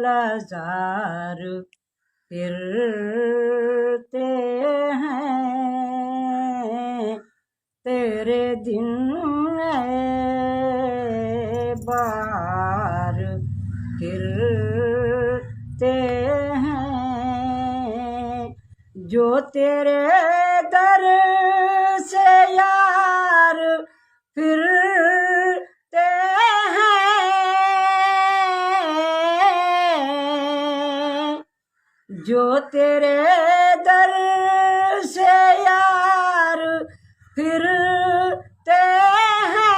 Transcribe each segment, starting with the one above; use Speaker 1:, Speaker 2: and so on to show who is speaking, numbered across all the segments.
Speaker 1: लाचार फिरते हैं, तेरे दिन बार फिरते हैं, जो तेरे दर से यार फिरते हैं, जो तेरे दर से यार फिरते हैं,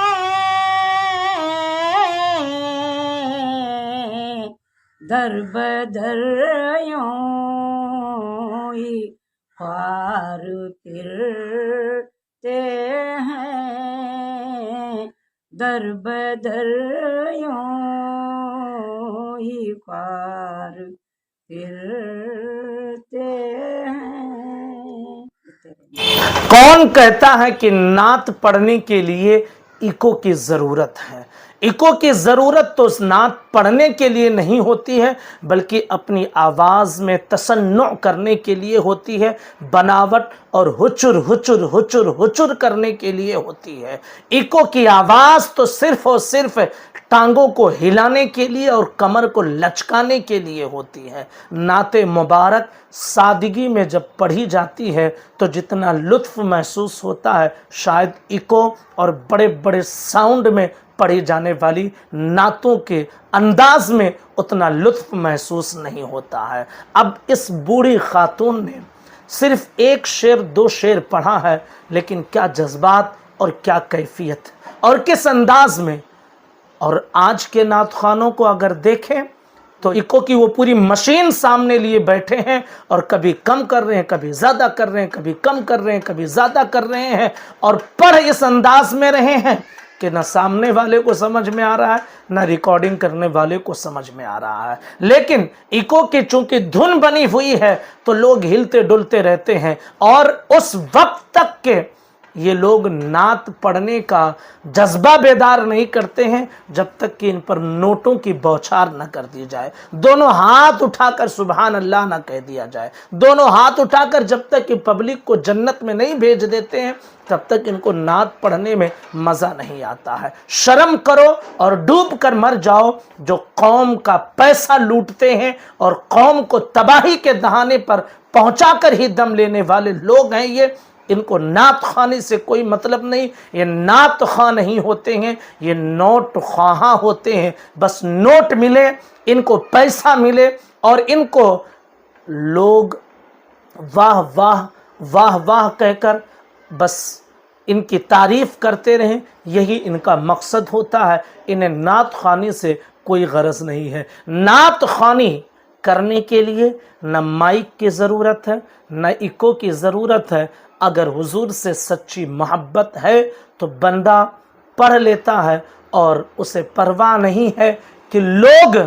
Speaker 1: दर बदर यूं ही ख्वार फिरते हैं, दर बदर यूं ही ख्वार फिरते हैं।
Speaker 2: कौन कहता है कि नात पढ़ने के लिए इको की ज़रूरत है? इको की ज़रूरत तो नात पढ़ने के लिए नहीं होती है, बल्कि अपनी आवाज़ में तसन्नुअ करने के लिए होती है, बनावट और हुचुर हुचुर हुचुर हुचुर करने के लिए होती है। इको की आवाज़ तो सिर्फ़ और सिर्फ टांगों को हिलाने के लिए और कमर को लचकाने के लिए होती है। नाते मुबारक सादगी में जब पढ़ी जाती है तो जितना लुत्फ़ महसूस होता है, शायद इको और बड़े बड़े साउंड में पढ़ी जाने वाली नातों के अंदाज में उतना लुत्फ़ महसूस नहीं होता है। अब इस बूढ़ी खातून ने सिर्फ एक शेर दो शेर पढ़ा है, लेकिन क्या जज्बात और क्या कैफियत और किस अंदाज में। और आज के नात खानों को अगर देखें तो इको की वो पूरी मशीन सामने लिए बैठे हैं और कभी कम कर रहे हैं, कभी ज़्यादा कर रहे हैं, कभी कम कर रहे हैं, कभी ज़्यादा कर रहे हैं, और पढ़ इस अंदाज में रहे हैं कि न सामने वाले को समझ में आ रहा है, न रिकॉर्डिंग करने वाले को समझ में आ रहा है। लेकिन इको की चूंकि धुन बनी हुई है तो लोग हिलते डुलते रहते हैं, और उस वक्त तक के ये लोग नात पढ़ने का जज्बा बेदार नहीं करते हैं जब तक कि इन पर नोटों की बौछार न कर दी जाए, दोनों हाथ उठाकर सुभान अल्लाह न कह दिया जाए, दोनों हाथ उठाकर जब तक कि पब्लिक को जन्नत में नहीं भेज देते हैं तब तक इनको नात पढ़ने में मज़ा नहीं आता है। शर्म करो और डूब कर मर जाओ जो कौम का पैसा लूटते हैं और कौम को तबाही के दहाने पर पहुंचाकर ही दम लेने वाले लोग हैं ये। इनको नात खाने से कोई मतलब नहीं, ये नात खां नहीं होते हैं, ये नोट ख्वाहां होते हैं। बस नोट मिले, इनको पैसा मिले और इनको लोग वाह वाह वाह वाह कहकर बस इनकी तारीफ करते रहें, यही इनका मकसद होता है। इन्हें नात खानी से कोई गरज नहीं है। नात खानी करने के लिए न माइक की ज़रूरत है, न इको की ज़रूरत है। अगर हुजूर से सच्ची मोहब्बत है तो बंदा पढ़ लेता है और उसे परवाह नहीं है कि लोग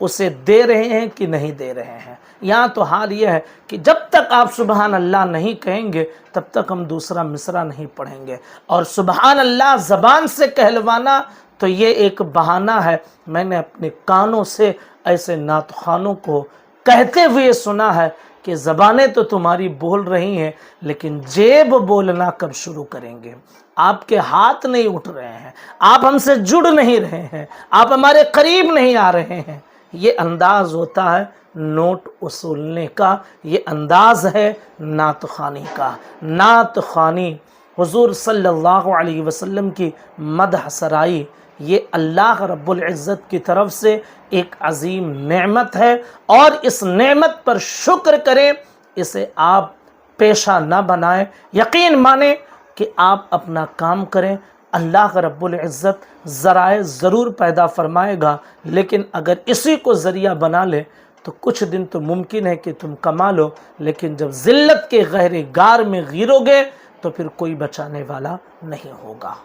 Speaker 2: उसे दे रहे हैं कि नहीं दे रहे हैं। यहाँ तो हाल यह है कि जब तक आप सुबहान अल्लाह नहीं कहेंगे तब तक हम दूसरा मिसरा नहीं पढ़ेंगे। और सुबहान अल्लाह ज़बान से कहलवाना तो ये एक बहाना है। मैंने अपने कानों से ऐसे नात खानों को कहते हुए सुना है कि ज़बानें तो तुम्हारी बोल रही हैं, लेकिन जेब बोलना कब शुरू करेंगे? आपके हाथ नहीं उठ रहे हैं, आप हमसे जुड़ नहीं रहे हैं, आप हमारे करीब नहीं आ रहे हैं। ये अंदाज़ होता है नोट वसूलने का, ये अंदाज़ है नात खानी का। नात खानी हुजूर सल्लल्लाहु अलैहि वसल्लम की मदह सराई, ये अल्लाह रब्बुल इज़्ज़त की तरफ से एक अजीम नेमत है, और इस नेमत पर शुक्र करें, इसे आप पेशा ना बनाएं। यकीन माने कि आप अपना काम करें, अल्लाह रब्बुल इज़्ज़त ज़राए ज़रूर पैदा फरमाएगा। लेकिन अगर इसी को ज़रिया बना ले तो कुछ दिन तो मुमकिन है कि तुम कमा लो, लेकिन जब ज़िल्लत के गहरे गार में गिरोगे तो फिर कोई बचाने वाला नहीं होगा।